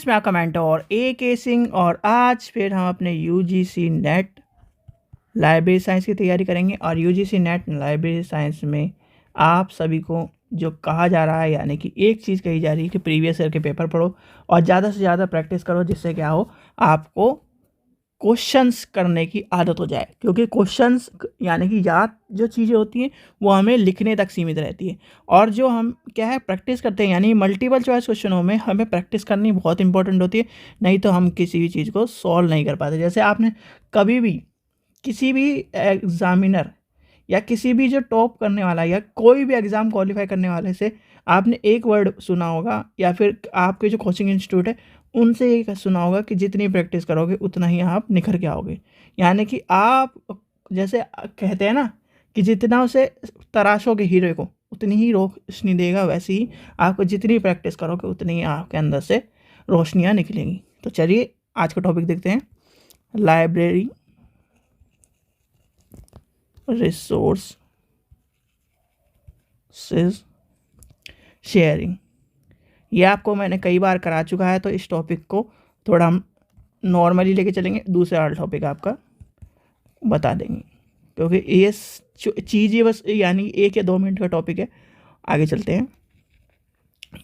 इसमें आपका mentor AK Singh और आज फिर हम अपने UGC नेट लाइब्रेरी साइंस की तैयारी करेंगे और UGC नेट लाइब्रेरी साइंस में आप सभी को जो कहा जा रहा है, यानी कि एक चीज़ कही जा रही है कि प्रीवियस ईयर के पेपर पढ़ो और ज़्यादा से ज़्यादा प्रैक्टिस करो, जिससे क्या हो आपको क्वेश्चंस करने की आदत हो जाए। क्योंकि क्वेश्चंस यानी कि याद जो चीज़ें होती हैं वो हमें लिखने तक सीमित रहती है, और जो हम क्या है प्रैक्टिस करते हैं, यानी मल्टीपल चॉइस क्वेश्चनों में हमें प्रैक्टिस करनी बहुत इंपॉर्टेंट होती है, नहीं तो हम किसी भी चीज़ को सॉल्व नहीं कर पाते। जैसे आपने कभी भी किसी भी एग्जामिनर या किसी भी जो टॉप करने वाला या कोई भी एग्ज़ाम क्वालिफाई करने वाले से आपने एक वर्ड सुना होगा, या फिर आपके जो कोचिंग इंस्टीट्यूट है उनसे ये सुना होगा कि जितनी प्रैक्टिस करोगे उतना ही आप निखर के आओगे। यानी कि आप जैसे कहते हैं ना कि जितना उसे तराशोगे हीरे को उतनी ही रोशनी देगा, वैसे ही आपको जितनी प्रैक्टिस करोगे उतनी ही आपके अंदर से रोशनियाँ निकलेंगी। तो चलिए आज का टॉपिक देखते हैं, लाइब्रेरी रिसोर्स शेयरिंग। ये आपको मैंने कई बार करा चुका है, तो इस टॉपिक को थोड़ा हम नॉर्मली लेके चलेंगे, दूसरा वाला टॉपिक आपका बता देंगे, क्योंकि ये चीज़ ये बस यानी 1 या 2 मिनट का टॉपिक है। आगे चलते हैं।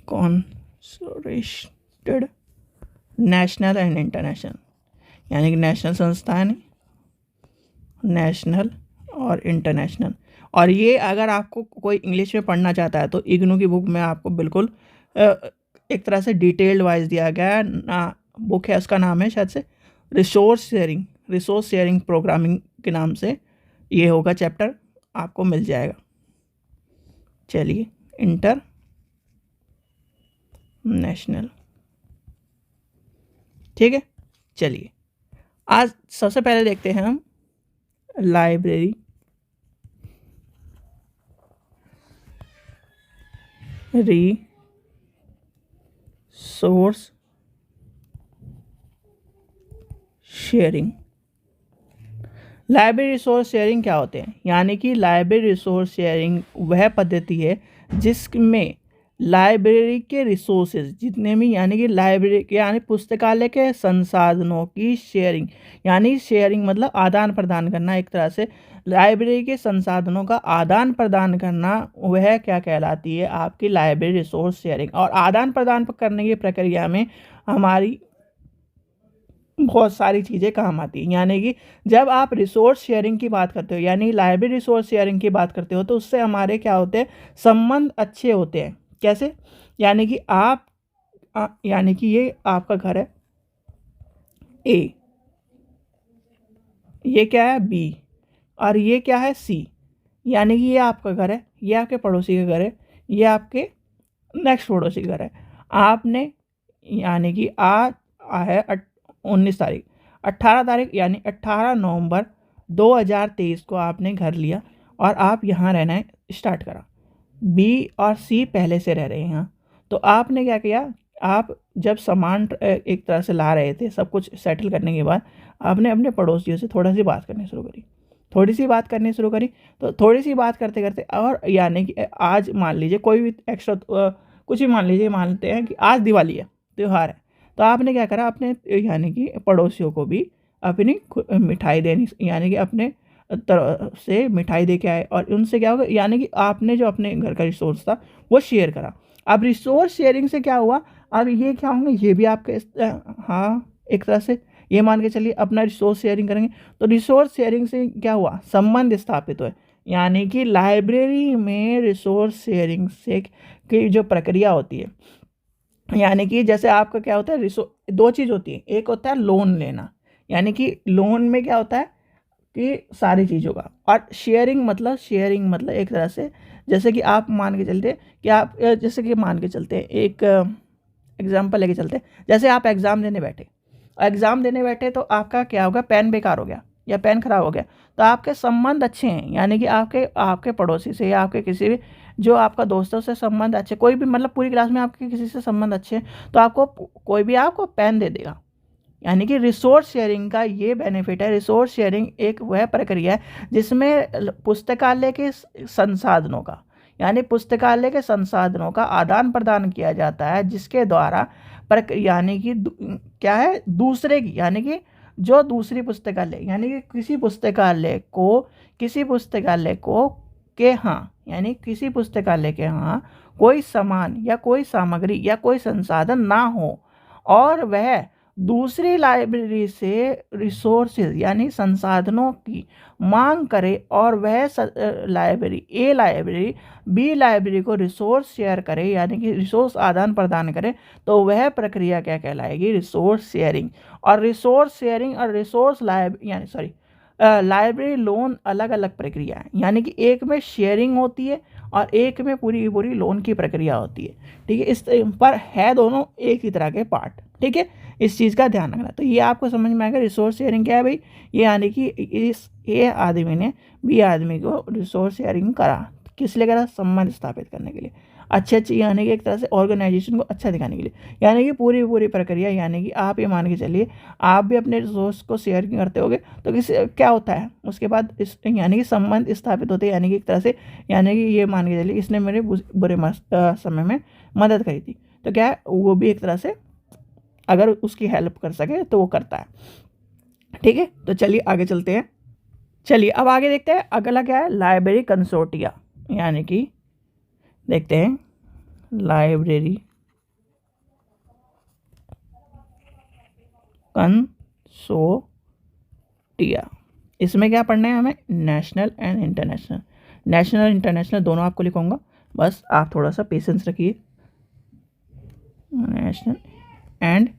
कॉन्सोरेटेड नेशनल एंड इंटरनेशनल, यानी कि नेशनल संस्थान, नेशनल और इंटरनेशनल। और ये अगर आपको कोई इंग्लिश में पढ़ना चाहता है तो इग्नू की बुक में आपको बिल्कुल एक तरह से डिटेल्ड वाइज दिया गया है ना। बुक है, उसका नाम है शायद से रिसोर्स शेयरिंग प्रोग्रामिंग के नाम से ये होगा चैप्टर, आपको मिल जाएगा। चलिए, इंटरनेशनल, ठीक है। चलिए आज सबसे पहले देखते हैं हम library resource sharing. Library resource sharing क्या होते हैं? यानी कि लाइब्रेरी रिसोर्स शेयरिंग वह पद्धति है जिसमें लाइब्रेरी के रिसोर्सेज जितने भी, यानी कि लाइब्रेरी के यानी पुस्तकालय के संसाधनों की शेयरिंग, यानी शेयरिंग मतलब आदान प्रदान करना, एक तरह से लाइब्रेरी के संसाधनों का आदान प्रदान करना, वह क्या कहलाती है? आपकी लाइब्रेरी रिसोर्स शेयरिंग। और आदान प्रदान करने की प्रक्रिया में हमारी बहुत सारी चीज़ें काम आती हैं। यानी कि जब आप रिसोर्स शेयरिंग की बात करते हो, यानी लाइब्रेरी रिसोर्स शेयरिंग की बात करते हो, तो उससे हमारे क्या होते हैं, संबंध अच्छे होते हैं। कैसे? यानी कि यानी कि ये आपका घर है A, ये क्या है B, और ये क्या है C। यानी कि ये आपका घर है, ये आपके पड़ोसी का घर है, ये आपके नेक्स्ट पड़ोसी का घर है। आपने यानी कि आज है 19 तारीख, 18 तारीख यानी 18 नवंबर 2023 को आपने घर लिया और आप यहाँ रहना स्टार्ट करा। B और C पहले से रह रहे हैं यहाँ। तो आपने क्या किया, आप जब सामान एक तरह से ला रहे थे, सब कुछ सेटल करने के बाद आपने अपने पड़ोसियों से थोड़ी सी बात करनी शुरू करी। तो थोड़ी सी बात करते करते, और यानी कि आज मान लीजिए कोई भी एक्स्ट्रा कुछ भी मानते हैं कि आज दिवाली है, त्यौहार है, तो आपने क्या करा, अपने यानी कि पड़ोसियों को भी अपनी मिठाई देनी, यानी कि अपने तरफ से मिठाई दे के आए, और उनसे क्या होगा, यानी कि आपने जो अपने घर का रिसोर्स था वो शेयर करा। अब रिसोर्स शेयरिंग से क्या हुआ, अब ये क्या होंगे, ये भी आपके हाँ एक तरह से ये मान के चलिए अपना रिसोर्स शेयरिंग करेंगे। तो रिसोर्स शेयरिंग से क्या हुआ, संबंध स्थापित हुए। यानी कि लाइब्रेरी में रिसोर्स शेयरिंग से की जो प्रक्रिया होती है, यानी कि जैसे आपका क्या होता है, दो चीज़ होती है। एक होता है लोन लेना, यानी कि लोन में क्या होता है कि सारी चीज़ों का, और शेयरिंग मतलब एक तरह से जैसे कि आप मान के चलते कि आप जैसे कि मान के चलते हैं, एक एग्जांपल लेके चलते हैं। जैसे आप एग्ज़ाम देने बैठे तो आपका क्या होगा, पेन बेकार हो गया या पेन खराब हो गया, तो आपके संबंध अच्छे हैं, यानी कि आपके पड़ोसी से या आपके किसी भी जो आपका दोस्त है उससे संबंध अच्छे, कोई भी मतलब पूरी क्लास में आपके किसी से संबंध अच्छे हैं, तो आपको कोई भी आपको पेन दे देगा। यानी कि रिसोर्स शेयरिंग का ये बेनिफिट है। रिसोर्स शेयरिंग एक वह प्रक्रिया है जिसमें पुस्तकालय के संसाधनों का, यानी पुस्तकालय के संसाधनों का आदान प्रदान किया जाता है, जिसके द्वारा पर यानी कि क्या है, दूसरे की, यानी कि जो दूसरी पुस्तकालय, यानी कि किसी पुस्तकालय को के हाँ, यानी किसी पुस्तकालय के यहाँ कोई सामान या कोई सामग्री या कोई संसाधन ना हो और वह दूसरी लाइब्रेरी से रिसोर्सेज यानी संसाधनों की मांग करे और वह लाइब्रेरी बी लाइब्रेरी को रिसोर्स शेयर करे, यानी कि रिसोर्स आदान प्रदान करे, तो वह प्रक्रिया क्या कहलाएगी, रिसोर्स शेयरिंग। और रिसोर्स शेयरिंग और रिसोर्स लाइब्रेरी लोन अलग अलग प्रक्रिया है, यानी कि एक में शेयरिंग होती है और एक में पूरी की पूरी लोन की प्रक्रिया होती है। ठीक है, इस पर है दोनों एक ही तरह के पार्ट। ठीक है, इस चीज़ का ध्यान रखना। तो ये आपको समझ में आएगा रिसोर्स शेयरिंग क्या है भाई, ये यानी कि ए आदमी ने बी आदमी को रिसोर्स शेयरिंग करा, किस लिए करा, संबंध स्थापित करने के लिए, अच्छी यानी कि एक तरह से ऑर्गेनाइजेशन को अच्छा दिखाने के लिए, यानी कि पूरी प्रक्रिया, यानी कि आप ये मान के चलिए आप भी अपने रिसोर्स को शेयर करते होगे तो क्या होता है उसके बाद यानी कि संबंध स्थापित होते हैं, यानी कि एक तरह से, यानी कि ये मान के चलिए इसने मेरे बुरे समय में मदद करी थी, तो क्या है वो भी एक तरह से अगर उसकी हेल्प कर सके तो वो करता है। ठीक है, तो चलिए आगे चलते हैं। चलिए अब आगे देखते हैं अगला क्या है, लाइब्रेरी कंसोर्टिया, यानी कि देखते हैं लाइब्रेरी कंसोर्टिया। इसमें क्या पढ़ना है हमें, नेशनल एंड इंटरनेशनल दोनों आपको लिखूंगा, बस आप थोड़ा सा पेशेंस रखिए। National and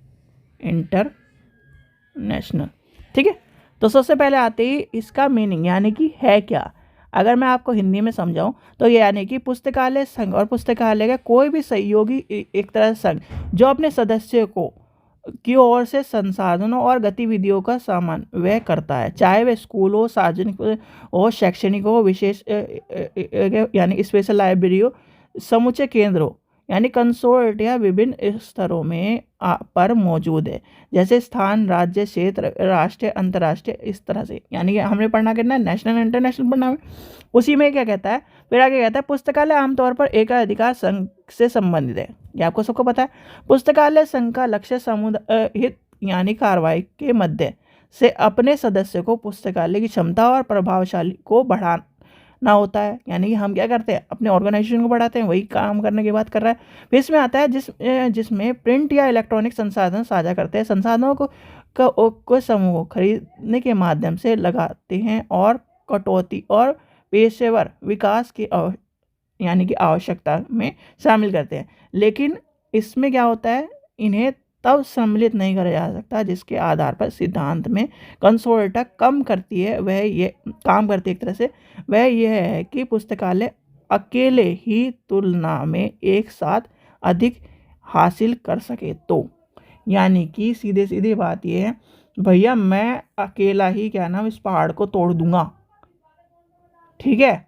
international. ठीक है, तो सबसे पहले आते ही इसका मीनिंग, यानी कि है क्या। अगर मैं आपको हिंदी में समझाऊं तो ये यानी कि पुस्तकालय संघ और पुस्तकालय का कोई भी सहयोगी एक तरह संघ जो अपने सदस्यों को की ओर से संसाधनों और गतिविधियों का समन्वय करता है, चाहे वह स्कूल हो, सार्वजनिक हो, शैक्षणिक हो, विशेष यानी स्पेशल लाइब्रेरी हो, समुचे केंद्र हो, यानी कंसोर्टिया विभिन्न स्तरों में पर मौजूद है, जैसे स्थान, राज्य, क्षेत्र, राष्ट्रीय, अंतर्राष्ट्रीय, इस तरह से। यानी कि हमने पढ़ना कितना है, नेशनल इंटरनेशनल पढ़ना है। उसी में क्या कहता है, फिर आगे कहता है पुस्तकालय आमतौर पर एकाधिकार संघ से संबंधित है, ये आपको सबको पता है। पुस्तकालय संघ का लक्ष्य समुदाय हित यानी कार्रवाई के मध्य से अपने सदस्य को पुस्तकालय की क्षमता और प्रभावशाली को बढ़ाना ना होता है, यानी कि हम क्या करते हैं, अपने ऑर्गेनाइजेशन को बढ़ाते हैं, वही काम करने की बात कर रहा है। फिर इसमें आता है जिसमें प्रिंट या इलेक्ट्रॉनिक संसाधन साझा करते हैं, संसाधनों को समूह खरीदने के माध्यम से लगाते हैं और कटौती और पेशेवर विकास की यानी कि आवश्यकता में शामिल करते हैं। लेकिन इसमें क्या होता है, इन्हें तब सम्मिलित नहीं करा जा सकता जिसके आधार पर सिद्धांत में कंसोर्टिया काम करती है, एक तरह से वह यह है कि पुस्तकालय अकेले ही तुलना में एक साथ अधिक हासिल कर सके। तो यानी कि सीधे बात यह है भैया, मैं अकेला ही क्या नाम इस पहाड़ को तोड़ दूंगा। ठीक है,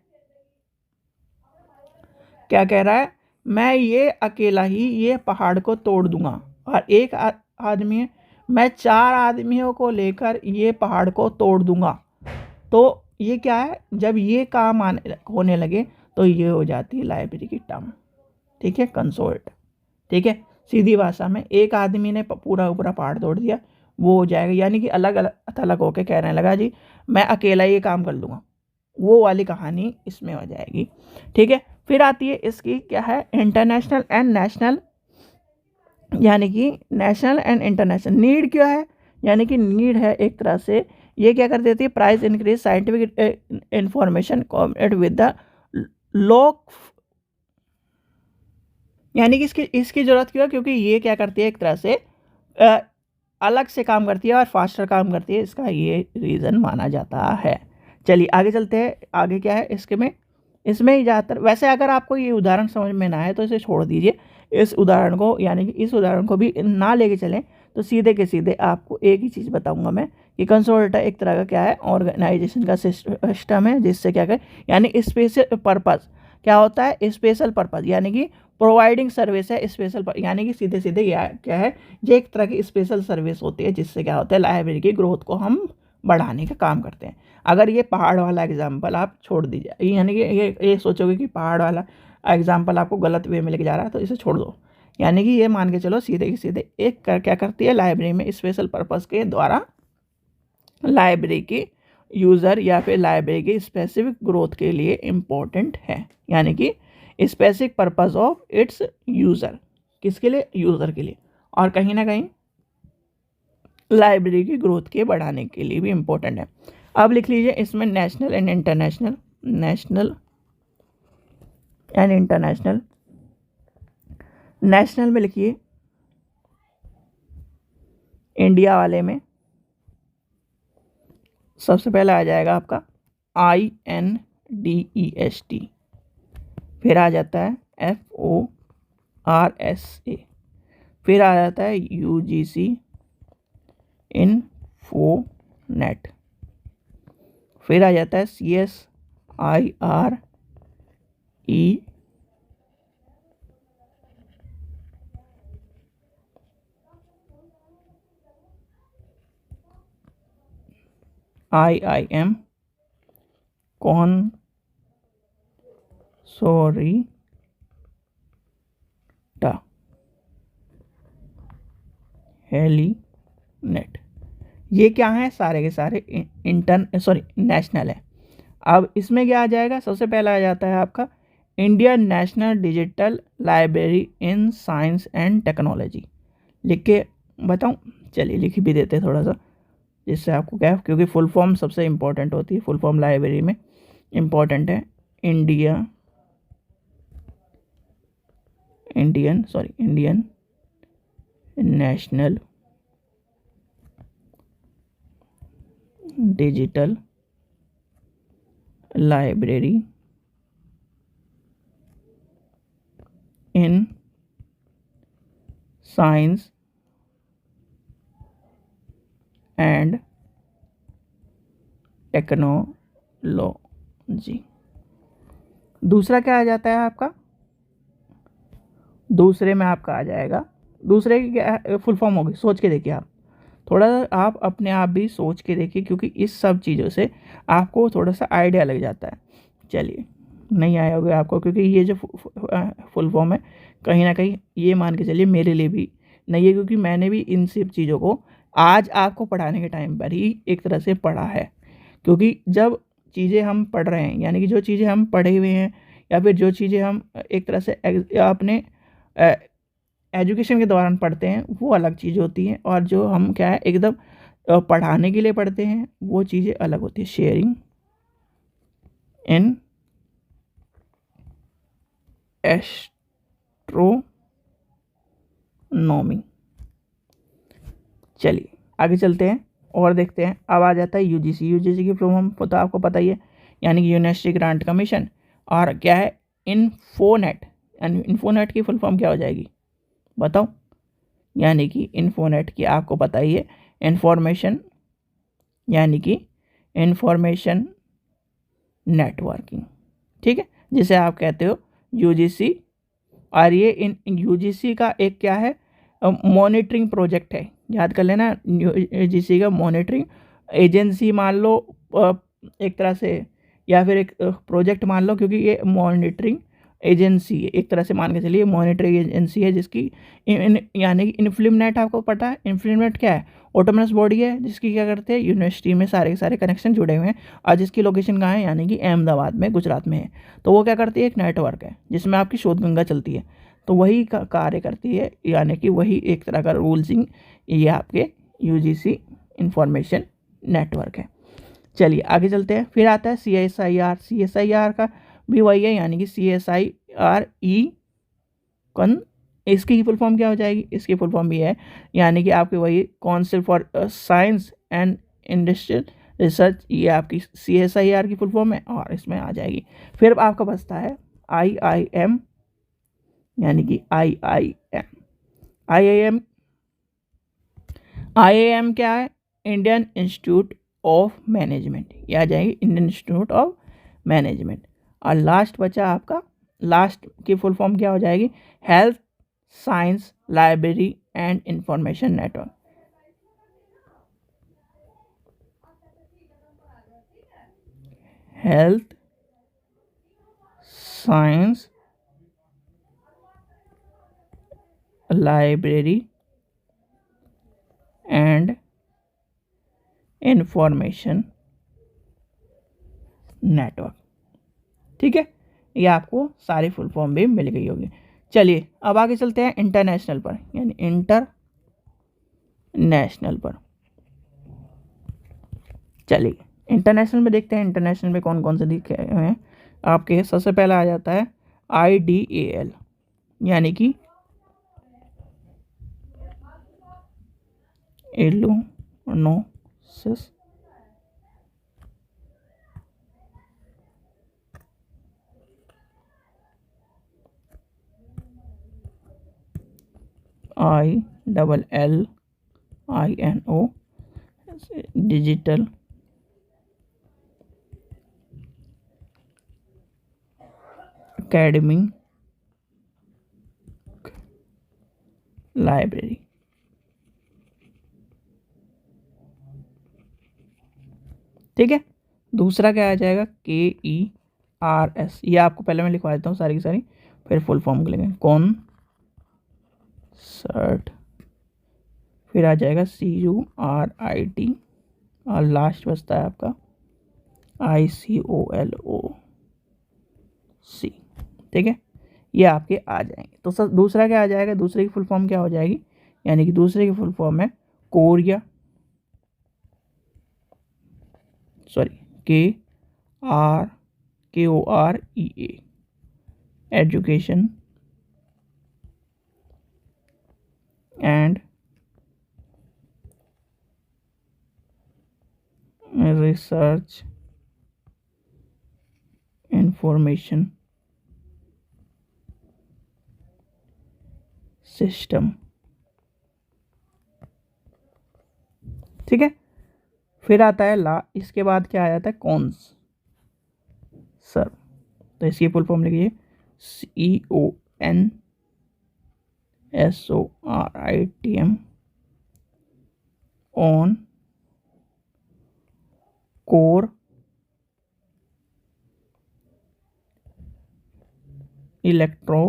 क्या कह रहा है, मैं ये अकेला ही ये पहाड़ को तोड़ दूंगा और एक आदमी है, मैं 4 आदमियों को लेकर ये पहाड़ को तोड़ दूंगा। तो ये क्या है, जब ये काम होने लगे तो ये हो जाती है लाइब्रेरी की टर्म। ठीक है, कंसोर्ट। ठीक है, सीधी भाषा में एक आदमी ने पूरा पहाड़ तोड़ दिया, वो हो जाएगा, यानी कि अलग अलग होके कहने लगा जी मैं अकेला ये काम कर लूँगा, वो वाली कहानी इसमें हो जाएगी। ठीक है, फिर आती है इसकी क्या है, इंटरनेशनल एंड नेशनल, यानी कि नेशनल एंड इंटरनेशनल। नीड क्या है, यानी कि नीड है एक तरह से ये क्या कर देती है, price increase scientific information coordinate with the लोक, यानी कि इसकी जरूरत क्यों है, क्योंकि ये क्या करती है एक तरह से अलग से काम करती है और फास्टर काम करती है, इसका ये रीज़न माना जाता है। चलिए आगे चलते हैं, आगे क्या है इसमें ज़्यादातर, वैसे अगर आपको ये उदाहरण समझ में ना आए तो इसे छोड़ दीजिए, इस उदाहरण को यानी कि इस उदाहरण को भी ना लेके चलें, तो सीधे के सीधे आपको एक ही चीज़ बताऊंगा मैं कि कंसोर्टिया एक तरह का क्या है, ऑर्गेनाइजेशन का सिस्टम है, जिससे क्या करें, यानी स्पेशल पर्पज़ क्या होता है, स्पेशल पर्पज़ यानी कि प्रोवाइडिंग सर्विस है, स्पेशल यानी कि सीधे क्या है, ये एक तरह की स्पेशल सर्विस होती है, जिससे क्या होता है लाइब्रेरी की ग्रोथ को हम बढ़ाने का काम करते हैं। अगर ये पहाड़ वाला एग्जाम्पल आप छोड़ दीजिए, यानी कि ये सोचोगे कि पहाड़ वाला एग्जाम्पल आपको गलत वे में लेके जा रहा है, तो इसे छोड़ दो। यानी कि ये मान के चलो सीधे की सीधे एक क्या करती है, लाइब्रेरी में स्पेशल पर्पस के द्वारा लाइब्रेरी की यूज़र या फिर लाइब्रेरी की स्पेसिफिक ग्रोथ के लिए इम्पोर्टेंट है। यानी कि specific purpose of its user, किसके लिए, यूज़र के लिए, और कहीं ना कहीं लाइब्रेरी की ग्रोथ के बढ़ाने के लिए भी इम्पोर्टेंट है। अब लिख लीजिए इसमें national and international, national and international. National में लिखिए इंडिया वाले में सबसे पहला आ जाएगा आपका INDEST, फिर आ जाता है FORSA, फिर आ जाता है UGC इन्फोनेट, फिर आ जाता है CSIRE IIM कंसोर्टियम हेलीनेट। ये क्या है, सारे के सारे नेशनल है। अब इसमें क्या आ जाएगा, सबसे पहला आ जाता है आपका Indian national digital library in science and technology. लिख के बताऊँ, चलिए लिख भी देते हैं थोड़ा सा, जिससे आपको क्या है, क्योंकि फुल फॉर्म सबसे इम्पोर्टेंट होती है, फुल फॉर्म लाइब्रेरी में इम्पोर्टेंट है। Indian national digital library in science and technology. दूसरा क्या आ जाता है आपका, दूसरे में आपका आ जाएगा, दूसरे की क्या फुल फॉर्म होगी, सोच के देखिए आप, थोड़ा आप अपने आप भी सोच के देखिए, क्योंकि इस सब चीज़ों से आपको थोड़ा सा आइडिया लग जाता है। चलिए, नहीं आया होगा आपको, क्योंकि ये जो फुल फॉर्म है कहीं ना कहीं ये मान के चलिए मेरे लिए भी नहीं है, क्योंकि मैंने भी इन सब चीज़ों को आज आपको पढ़ाने के टाइम पर ही एक तरह से पढ़ा है। क्योंकि जब चीज़ें हम पढ़ रहे हैं, यानी कि जो चीज़ें हम पढ़े हुए हैं या फिर जो चीज़ें हम एक तरह से अपने एजुकेशन के दौरान पढ़ते हैं वो अलग चीज़ होती है, और जो हम क्या है एकदम पढ़ाने के लिए पढ़ते हैं वो चीज़ें अलग होती है। शेयरिंग इन एस्ट्रोनॉमी। चलिए आगे चलते हैं और देखते हैं। अब आ जाता है यूजीसी। यूजीसी की फुल फॉर्म तो आपको पता ही है, यानी कि यूनिवर्सिटी ग्रांट कमीशन। और क्या है, इन्फोनेट। इन्फोनेट की फुल फॉर्म क्या हो जाएगी बताओ, यानी कि इन्फोनेट की आपको पता ही है, इंफॉर्मेशन, यानी कि इंफॉर्मेशन नेटवर्किंग, ठीक है, जिसे आप कहते हो यूजीसी। और ये इन यूजीसी का एक क्या है, मॉनिटरिंग प्रोजेक्ट है, याद कर लेना, यूजीसी का मॉनिटरिंग एजेंसी मान लो एक तरह से, या फिर एक प्रोजेक्ट मान लो, क्योंकि ये मॉनिटरिंग एजेंसी है, एक तरह से मान के चलिए मॉनिटरिंग एजेंसी है, जिसकी यानी कि इन्फ्लिमनेट आपको पता है, इन्फ्लिमनेट क्या है, ऑटोनमस बॉडी है, जिसकी क्या करते हैं यूनिवर्सिटी में सारे के सारे कनेक्शन जुड़े हुए हैं, और जिसकी लोकेशन कहाँ है, यानी कि अहमदाबाद में, गुजरात में है। तो वो क्या करती है, एक नेटवर्क है जिसमें आपकी शोध गंगा चलती है, तो वही कार्य करती है, यानी कि वही एक तरह का रूल्सिंग, ये आपके यूजीसी इंफॉर्मेशन नेटवर्क है। चलिए आगे चलते हैं। फिर आता है CSIR। CSIR का भी वही है, यानी कि CSIRE कौन, इसकी फुल फॉर्म क्या हो जाएगी, इसकी फुल फॉर्म भी है, यानी कि आपकी वही council for science and industrial research, ये आपकी CSIR की फुल फॉर्म है, और इसमें आ जाएगी। फिर आपका बचता है IIM, यानी कि IIM क्या है, इंडियन इंस्टीट्यूट ऑफ मैनेजमेंट, ये आ जाएगी इंडियन इंस्टीट्यूट ऑफ मैनेजमेंट। और लास्ट बचा आपका, लास्ट की फुल फॉर्म क्या हो जाएगी, health science library and information network. Health science library and information network. ठीक है, ये आपको सारी फुल फॉर्म भी मिल गई होगी। चलिए अब आगे चलते हैं इंटरनेशनल पर, यानी इंटरनेशनल पर। चलिए इंटरनेशनल में देखते हैं इंटरनेशनल में कौन कौन से दिखे हैं आपके। सबसे पहला आ जाता है IDAL, यानी कि इलुनोसिस ILLINO डिजिटल एकेडमी लाइब्रेरी। ठीक है, दूसरा क्या आ जाएगा KERS, ये आपको पहले मैं लिखवा देता हूँ सारी की सारी, फिर फुल फॉर्म के लेंगे। कॉन्सर्ट, फिर आ जाएगा CURIT और लास्ट बचता है आपका ICOLOC। ठीक है, ये आपके आ जाएंगे। तो सर दूसरा क्या आ जाएगा, दूसरे की फुल फॉर्म क्या हो जाएगी, यानी कि दूसरे की फुल फॉर्म है Korea, sorry KOREA education and research information system. ठीक है, फिर आता है इसके बाद क्या आ जाता है कॉन्स सर, तो इसकी फुल फॉर्म लिखिए CONSORITM on core electro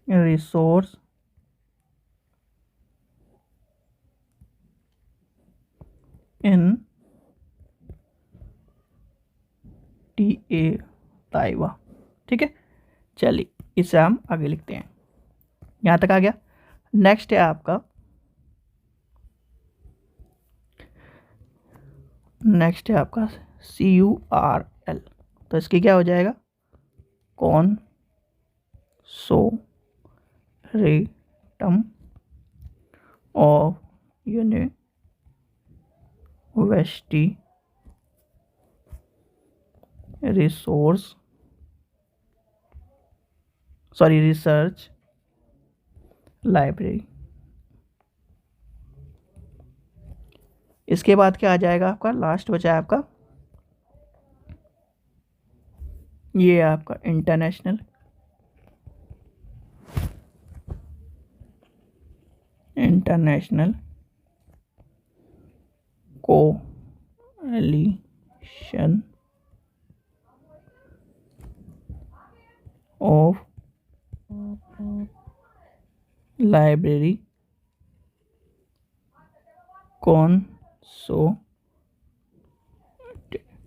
resource in TA ताइवा। ठीक है, चलिए इसे हम आगे लिखते हैं, यहाँ तक आ गया। नेक्स्ट है आपका CURL, तो इसकी क्या हो जाएगा कॉन्सोरेटम ऑफ यूनिवर्सिटी रिसर्च लाइब्रेरी। इसके बाद क्या आ जाएगा आपका, लास्ट बचा है आपका ये आपका इंटरनेशनल कोएलिशन ऑफ लाइब्रेरी कॉन्सो।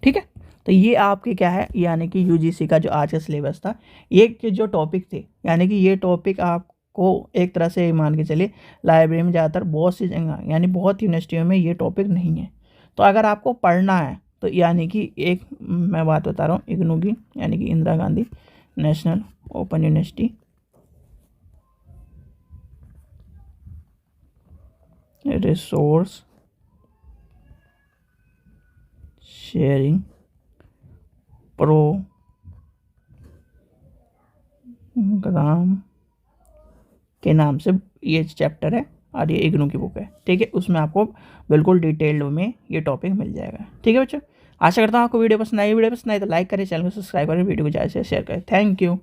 ठीक है, तो ये आपके क्या है, यानी कि यूजीसी का जो आज का सिलेबस था, ये के जो टॉपिक थे, यानी कि ये टॉपिक आपको एक तरह से मान के चलिए लाइब्रेरी में ज़्यादातर बहुत सी जगह, यानी बहुत यूनिवर्सिटियों में ये टॉपिक नहीं है। तो अगर आपको पढ़ना है तो यानी कि एक मैं बात बता रहा हूँ इग्नू की, यानी कि Indira Gandhi National Open University resource sharing programme के नाम से ये चैप्टर है और ये इग्नू की बुक है। ठीक है, उसमें आपको बिल्कुल डिटेल्ड में ये टॉपिक मिल जाएगा। ठीक है बच्चों, आशा करता हूँ आपको वीडियो पसंद आई तो लाइक करें, चैनल को सब्सक्राइब करें, वीडियो को ज़्यादा से शेयर करें। Thank you.